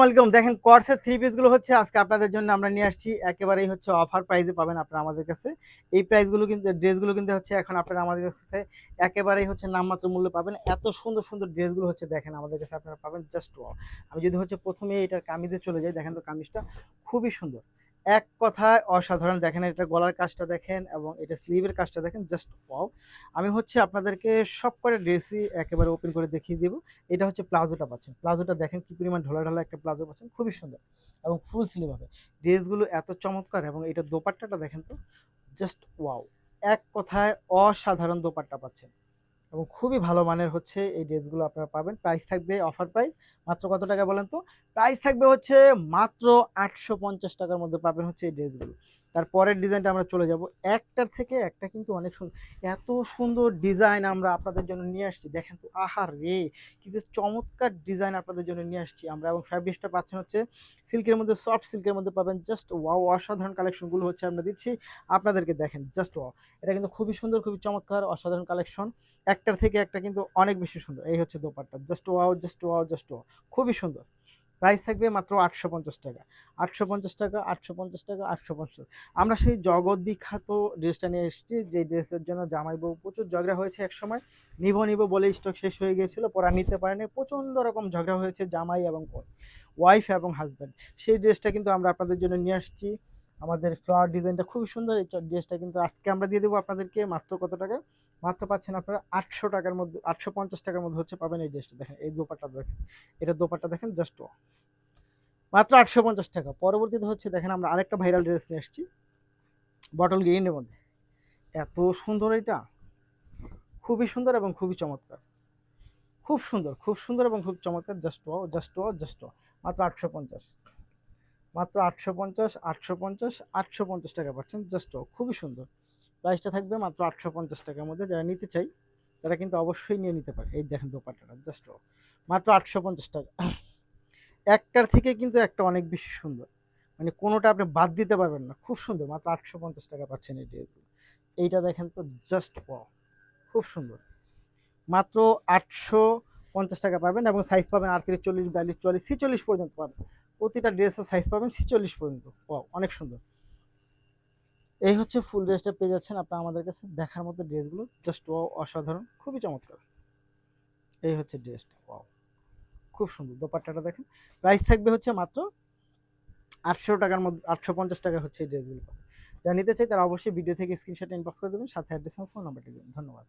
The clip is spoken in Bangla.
আসসালামু আলাইকুম। দেখেন কর্সের থ্রি পিস গুলো হচ্ছে আজকে আপনাদের জন্য আমরা নিয়ে আসছি। একেবারেই হচ্ছে অফার প্রাইসে পাবেন আপনারা আমাদের কাছে। এই প্রাইসগুলো কিন্তু ড্রেসগুলো কিন্তু হচ্ছে এখন আপনারা আমাদের কাছে একেবারেই হচ্ছে নামমাত্র মূল্যে পাবেন। এত সুন্দর সুন্দর ড্রেসগুলো হচ্ছে দেখেন আমাদের কাছে আপনারা পাবেন জাস্ট ওয়াও। আমি যদি হচ্ছে প্রথমে এটার কামিজে চলে যাই, দেখেন তো কামিজটা খুবই সুন্দর। এক কথায় অসাধারণ। দেখেন এটা গলার কাজটা দেখেন এবং এটা স্লিভের কাজটা দেখেন জাস্ট ওয়াও। আমি হচ্ছে আপনাদেরকে সব কটা ড্রেসই একেবারে ওপেন করে দেখিয়ে দেব। এটা হচ্ছে প্লাজোটা পাচ্ছেন। প্লাজোটা দেখেন কি পরিমাণ ঢোলা ঢালা একটা প্লাজো পাচ্ছেন, খুবই সুন্দর এবং ফুল স্লিভ হবে। ড্রেসগুলো এত চমৎকার এবং এটা দোপাট্টাটা দেখেন তো জাস্ট ওয়াও। এক কথায় অসাধারণ দোপাট্টা পাচ্ছেন এবং খুবই ভালো মানের হচ্ছে এই ড্রেসগুলো আপনারা পাবেন। প্রাইস থাকবে অফার প্রাইস মাত্র কত টাকা বলেন তো? প্রাইস থাকবে হচ্ছে মাত্র ৮৫০ টাকার মধ্যে পাবেন হচ্ছে এই ড্রেসগুলো। তারপরের ডিজাইনটা আমরা চলে যাব। একটার থেকে একটা কিন্তু অনেক সুন্দর। এত সুন্দর ডিজাইন আমরা আপনাদের জন্য নিয়ে আসছি। দেখেন তো আহারে! কি যে চমৎকার ডিজাইন আপনাদের জন্য নিয়ে আসছি আমরা এবং ফ্যাব্রিক্সটা পাচ্ছেন হচ্ছে সিল্কের মধ্যে, সফট সিল্কের মধ্যে পাবেন। Just wow! অসাধারণ কালেকশনগুলো হচ্ছে আমরা দিচ্ছি আপনাদেরকে। দেখেন জাস্ট ওয়াও! এটা কিন্তু খুবই সুন্দর, খুবই চমৎকার অসাধারণ কালেকশন। একটার থেকে একটা কিন্তু অনেক বেশি সুন্দর। এই হচ্ছে dupatta. Just wow, just wow, just wow. খুবই সুন্দর। প্রাইস থাকবে মাত্র ৮৫০ টাকা। ৮৫০ টাকা, ৮৫০ টাকা, ৮৫০। আমরা সেই জগৎ বিখ্যাত ড্রেসটা নিয়ে এসেছি, যে ড্রেসের জন্য জামাই বউ প্রচুর ঝগড়া হয়েছে একসময়। নিবো নিবো বলে স্টক শেষ হয়ে গিয়েছিল, পরে আর নিতে পারেনি। প্রচণ্ড রকম ঝগড়া হয়েছে জামাই এবং ওয়াইফ এবং হাজব্যান্ড। সেই ড্রেসটা কিন্তু আমরা আপনাদের জন্য নিয়ে আসছি। আমাদের ফ্লাওয়ার ডিজাইনটা খুবই সুন্দর। এই ড্রেসটা কিন্তু আজকে আমরা দিয়ে দেবো আপনাদেরকে মাত্র কত টাকা? মাত্র পাচ্ছেন আপনারা ৮০০ টাকার মধ্যে, ৮৫০ টাকার মধ্যে হচ্ছে পাবেন এই ড্রেসটা। দেখেন এই দোপাট্টা দেখেন, এটা দোপাট্টা দেখেন জাস্ট মাত্র ৮৫০ টাকা। পরবর্তীতে হচ্ছে দেখেন আমরা আরেকটা ভাইরাল ড্রেস নিয়ে আসছি বটল গ্রিনের মধ্যে। এত সুন্দর এটা, খুবই সুন্দর এবং খুবই চমৎকার। খুব সুন্দর, খুব সুন্দর এবং খুব চমৎকার। Just wow, just wow, just wow. মাত্র ৮৫০, মাত্র ৮৫০, ৮৫০, ৮৫০ টাকা পাচ্ছেন জাস্ট ওয়াও। খুবই সুন্দর। প্রাইসটা থাকবে মাত্র ৮৫০ টাকার মধ্যে। যারা নিতে চাই তারা কিন্তু অবশ্যই নিয়ে নিতে পারে। এই দেখেন দোপাট্টাটা জাস্ট ওয়াও। মাত্র ৮৫০ টাকা। একটার থেকে কিন্তু একটা অনেক বেশি সুন্দর। মানে কোনোটা আপনি বাদ দিতে পারবেন না। খুব সুন্দর। মাত্র ৮৫০ টাকা পাচ্ছেন এই ড্রেসগুলো। এইটা দেখেন তো জাস্ট ওয়াও! খুব সুন্দর। মাত্র ৮৫০ টাকা পাবেন এবং সাইজ পাবেন ৩৮, ৪০, ৪২, ৪৪, ৪৬ পর্যন্ত পাবেন। প্রতিটা ড্রেসের সাইজ পাবেন ৪৬ পর্যন্ত। ওয়াও! অনেক সুন্দর। এই হচ্ছে ফুল ড্রেসটা পেয়ে যাচ্ছেন আপনারা আমাদের কাছে। দেখার মতো ড্রেসগুলো জাস্ট ওয়াও! অসাধারণ, খুবই চমৎকার। এই হচ্ছে ড্রেসটা। ওয়াও! খুব সুন্দর। দোপাট্টাটা দেখেন। প্রাইস থাকবে হচ্ছে মাত্র ৮০০ টাকার মধ্যে, ৮৫০ টাকা হচ্ছে এই ড্রেসগুলো পাবেন। যারা নিতে চাই তারা অবশ্যই ভিডিও থেকে স্ক্রিনশট ইনবক্স করে দেবেন, সাথে অ্যাড্রেস এবং ফোন নাম্বারটি দেবেন। ধন্যবাদ।